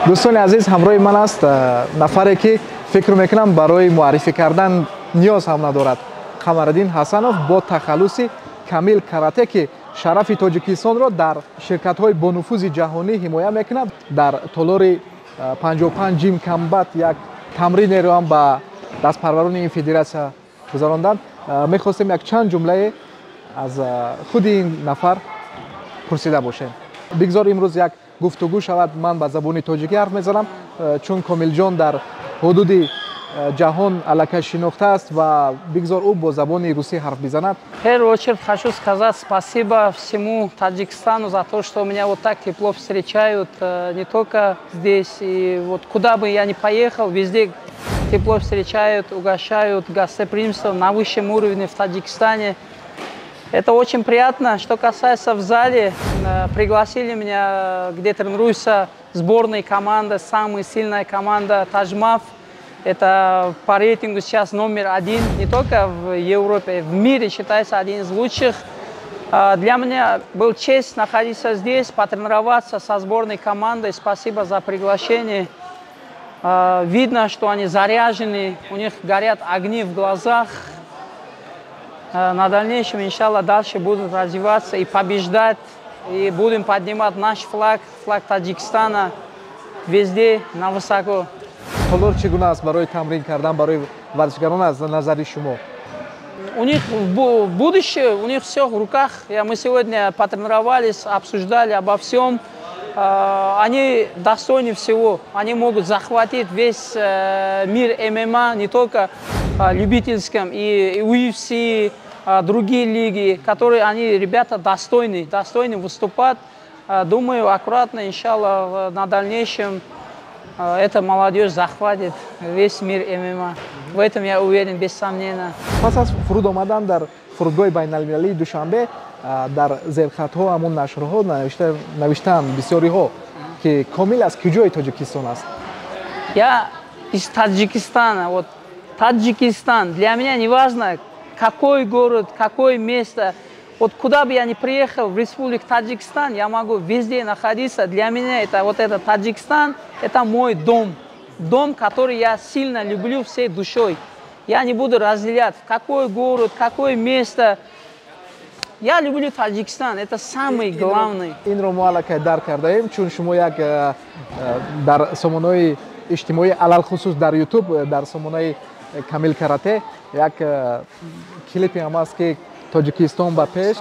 دوستان عزیز همراه من است نفری که فکر میکنم برای معرفی کردن نیاز هم ندارد. قمرالدین حسنوف با تخلص کامل کاراته که شرف تاجیکستان را در شرکت‌های با نفوذ جهانی حمایت میکند. در طول 55 جیم کامبات یک تمرین را هم با دستپروران این فدراسیون گذراندند. میخواستیم یک چند جمله از خود این نفر پرسیده باشیم. بگذار امروز یک گفتگو شود. من با زبان تاجیکی حرف میزنم چون کامل جان در حدود جهان аллакай шинохта аст ва бигзор ӯ бо забони русӣ ҳарф бизанад. В первую очередь хочу сказать спасибо всему Таджикистану за то, что меня вот так тепло встречают, не только здесь, и вот куда бы я ни поехал, везде тепло встречают, угощают, гостеприимство на высшем уровне в Таджикистане. Это очень приятно. Что касается в зале, пригласили меня, где тренируется сборная команда, самая сильная команда Таджмаф. Это по рейтингу сейчас №1, не только в Европе, в мире считается один из лучших. Для меня был честь находиться здесь, потренироваться со сборной командой. Спасибо за приглашение. Видно, что они заряжены, у них горят огни в глазах. На дальнейшем, иншаллах, дальше будут развиваться и побеждать. И будем поднимать наш флаг, флаг Таджикистана везде на высоко. Толор чигуна аст барои тамрин кардан барои варзишгарон аз назари шумо? У них будущее, у них все в руках. Мы сегодня потренировались, обсуждали обо всем. Они достойны всего. Они могут захватить весь мир ММА, не только любительском, и UFC, другие лиги, которые они, ребята, достойны выступать. Думаю, аккуратно, иншаллах, на дальнейшем эта молодежь захватит весь мир ММА. В этом я уверен, без сомнения. Пас аз фуруд омадан дар фурудгоҳи байналмилалии Душанбе дар зерхатҳо ҳамон нашрҳо навиштаанд бисёриҳо ки комил аз куҷои Тоҷикистон аст. Я из Таджикистана. Вот Таджикистан. Для меня не важно, какой город, какое место. Вот куда бы я ни приехал, в республику Таджикистан, я могу везде находиться. Для меня это вот этот Таджикистан, это мой дом. Дом, который я сильно люблю всей душой. Я не буду разделять, в какой город, какое место. Я люблю Таджикистан, это самый главный. Инро мо аллакай дарк кардаем, чун шумо як дар сомонаҳои иҷтимоӣ алалхусус дар YouTube, дар сомонаи Камил Карате, як клипи ҳам аст ки Тоҷикистон ба пеш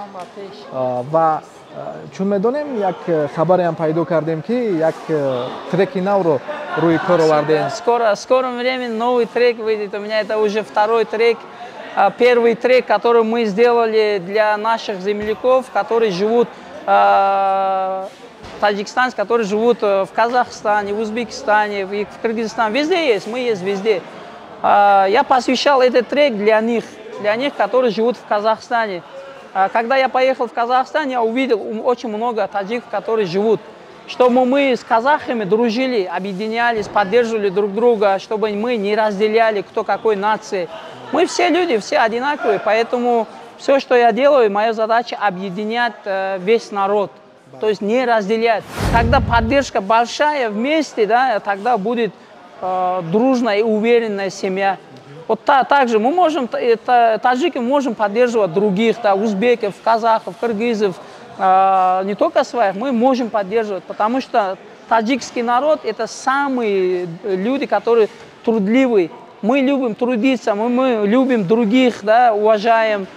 ва чун медонем як хабаре ҳам пайдо кардем ки як треки навро рӯи кор овардем. В скором времени новый трек выйдет. У меня это уже второй трек. Первый трек, который мы сделали для наших земляков, которые живут таджикистанцев, которые живут в Казахстане, в Узбекистане, в Кыргызстане. Везде есть, мы есть везде. Я посвящал этот трек для них, которые живут в Казахстане. Когда я поехал в Казахстан, я увидел очень много таджиков, которые живут. Чтобы мы с казахами дружили, объединялись, поддерживали друг друга, чтобы мы не разделяли, кто какой нации. Мы все люди, все одинаковые, поэтому все, что я делаю, моя задача объединять весь народ, то есть не разделять. Когда поддержка большая вместе, да, тогда будет дружная и уверенная семья. Вот также мы можем, таджики можем поддерживать других, да, узбеков, казахов, кыргызов, не только своих, мы можем поддерживать, потому что таджикский народ – это самые люди, которые трудливые. Мы любим трудиться, мы любим других, да, уважаем.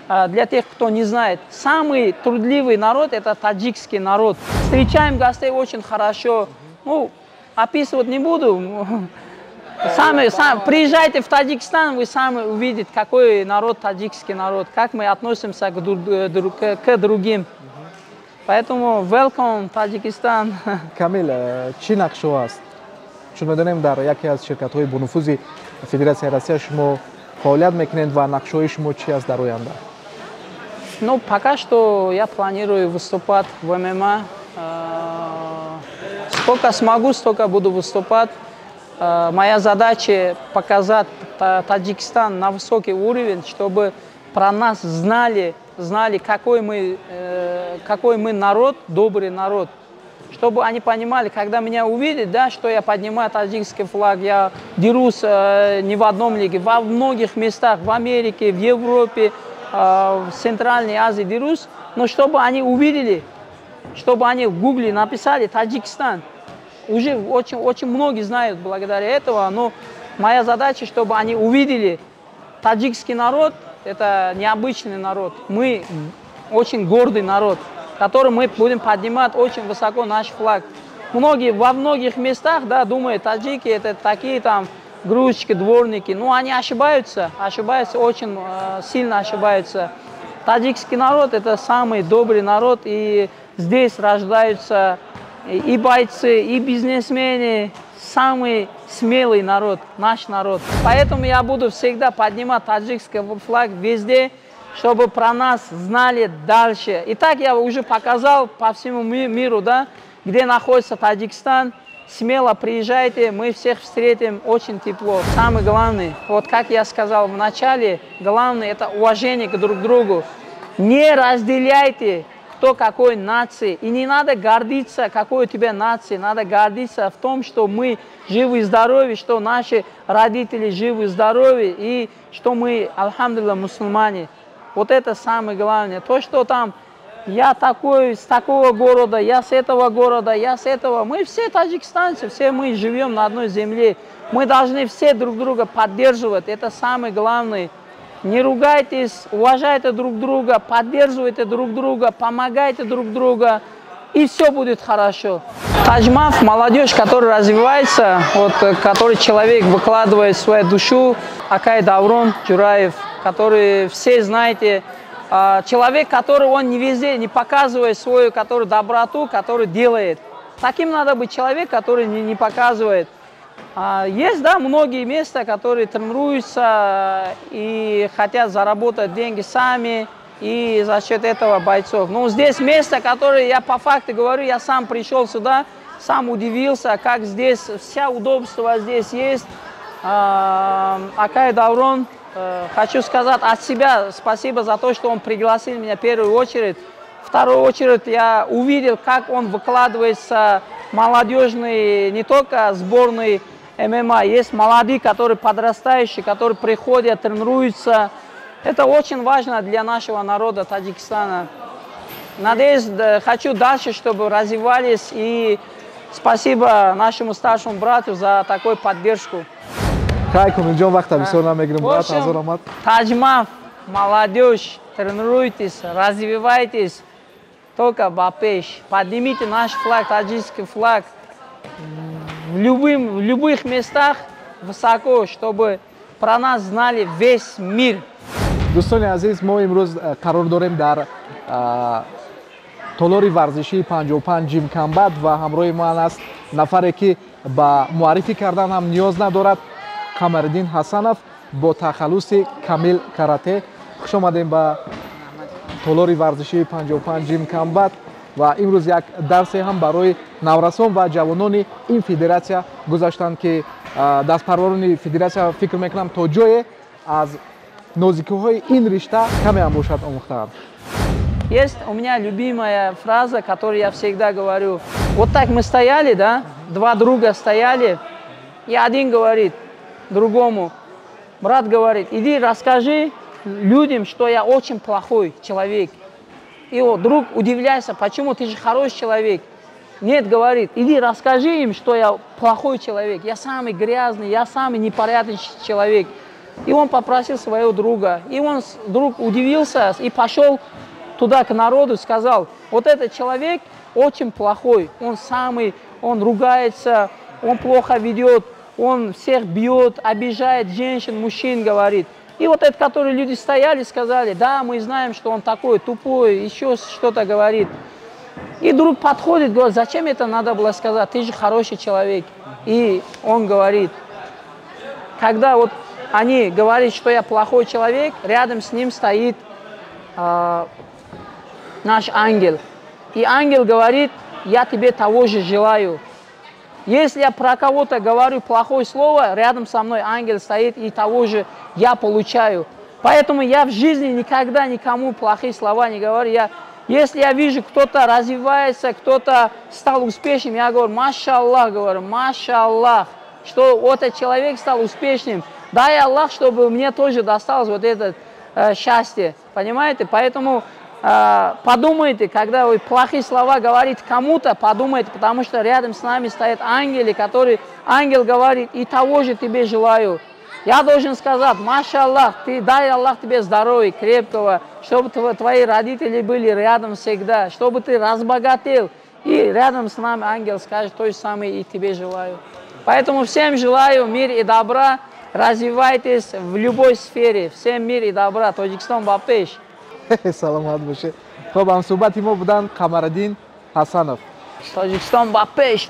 Для тех, кто не знает, самый трудливый народ – это таджикский народ. Встречаем гостей очень хорошо. Ну, описывать не буду. Сами приезжайте в Таджикистан, вы сами увидите, какой народ таджикский народ, как мы относимся к другим. Поэтому welcome Таджикистан. Камил, чӣ нақшо аст? Чун медонем дар яке аз ширкатҳои бо нуфузи Федератсияи Россия шумо фаъолият мекунед ва нақшҳои шумо чӣ аст дар оянда? Ну, пока что я планирую выступать в ММА. Сколько смогу, столько буду выступать. Моя задача показать Таджикистан на высокий уровень, чтобы про нас знали, какой мы народ, добрый народ. чтобы они понимали, когда меня увидят, да, что я поднимаю таджикский флаг, я дерусь не в одном лиге, во многих местах, в Америке, в Европе, в Центральной Азии дерусь, но чтобы они увидели, чтобы они в Гугле написали Таджикистан. Уже очень многие знают благодаря этому, но моя задача, чтобы они увидели, таджикский народ – это необычный народ. Мы очень гордый народ, который мы будем поднимать очень высоко наш флаг. Во многих местах, да, думают, таджики – это такие там грузчики, дворники. Но они ошибаются, очень сильно ошибаются. Таджикский народ – это самый добрый народ, и здесь рождаются и бойцы, и бизнесмены, самый смелый народ, наш народ. Поэтому я буду всегда поднимать таджикский флаг везде, чтобы про нас знали дальше. И так я уже показал по всему миру, да, где находится Таджикистан. Смело приезжайте, мы всех встретим очень тепло. Самое главное, вот как я сказал в начале, главное – это уважение к друг другу. Не разделяйте, кто какой нации. И не надо гордиться, какой у тебя нации. Надо гордиться в том, что мы живы и здоровы, что наши родители живы и здоровы, и что мы, альхамдулилля, мусульмане. Вот это самое главное. То, что там я такой, с такого города, я с этого города, я с этого. Мы все таджикистанцы, все мы живем на одной земле. Мы должны все друг друга поддерживать. Это самое главное. Не ругайтесь, уважайте друг друга, поддерживайте друг друга, помогайте друг другу, и все будет хорошо. Таджмав – молодежь, которая развивается, вот, который человек выкладывает свою душу. Акай Даврон Джураев, который все знаете, человек, который он не везде, не показывает свою доброту, который делает. Таким надо быть человек, который не показывает. Есть, да, многие места, которые тренируются и хотят заработать деньги сами, и за счет этого бойцов. Но здесь место, которое я по факту говорю, я сам пришел сюда, сам удивился, как здесь, вся удобства здесь есть. Акай Даврон, хочу сказать от себя спасибо за то, что он пригласил меня в первую очередь. В вторую очередь я увидел, как он выкладывается молодежный, не только сборный ММА, есть молодые, которые подрастающие, которые приходят, тренируются. Это очень важно для нашего народа Таджикистана. Надеюсь, хочу дальше, чтобы развивались, и спасибо нашему старшему брату за такую поддержку. Таджмав, молодежь, тренируйтесь, развивайтесь, только бапеш. Поднимите наш флаг, таджикский флаг. В любых местах высоко, чтобы про нас знали весь мир. دوستان عزیز ما امروز قرار داریم در تالار ورزشی 55 جیم کمبد و همراه ما است نفری که با معرفی کردن هم نیاز ندارد، قمرالدین حسنов با تخلص کامل کاراته. خوش آمدیم به تالار ورزشی 55 جیم کمبد و امروز یک درس هم برای نورسان و جوانان این فدراسیا گذاشتند که دستپرواران فدراسیا فکر میکنم تا جای از нозикиҳои ин ришта каме ҳам бошад омӯхтаанд. Есть у меня любимая фраза, которую я всегда говорю. Вот так мы стояли, да, два друга стояли, и один говорит другому, брат говорит, иди расскажи людям, что я очень плохой человек. И вот друг удивляется, почему, ты же хороший человек. Нет, говорит, иди расскажи им, что я плохой человек, я самый грязный, я самый непорядочный человек. И он попросил своего друга. И друг удивился и пошел туда к народу, сказал, вот этот человек очень плохой, он ругается, он плохо ведет, он всех бьет, обижает женщин, мужчин, говорит. И вот этот, который люди стояли, сказали, да, мы знаем, что он такой тупой, еще что-то говорит. И друг подходит, говорит, зачем это надо было сказать, ты же хороший человек. И он говорит, когда вот они говорят, что я плохой человек, рядом с ним стоит наш ангел. И ангел говорит, я тебе того же желаю. Если я про кого-то говорю плохое слово, рядом со мной ангел стоит, и того же я получаю. Поэтому я в жизни никогда никому плохие слова не говорю. Если я вижу, кто-то развивается, кто-то стал успешным, я говорю, машаллах, говорю, машаллах, что вот этот человек стал успешным. Дай Аллах, чтобы мне тоже досталось вот это счастье, понимаете? Поэтому подумайте, когда вы плохие слова говорите кому-то, подумайте, потому что рядом с нами стоят ангелы, которые, ангел говорит, и того же тебе желаю. Я должен сказать, машаллах, ты дай Аллах тебе здоровья, крепкого, чтобы твои родители были рядом всегда, чтобы ты разбогател. И рядом с нами ангел скажет то же самое и тебе желаю. Поэтому всем желаю мира и добра, развивайтесь в любой сфере. Всем мира и добра. Тоджикистан ба пеш. саломат бошед. Хоб ҳамсӯҳбати мо буданд Қамариддин Ҳасанов. Тоджикистан ба пеш.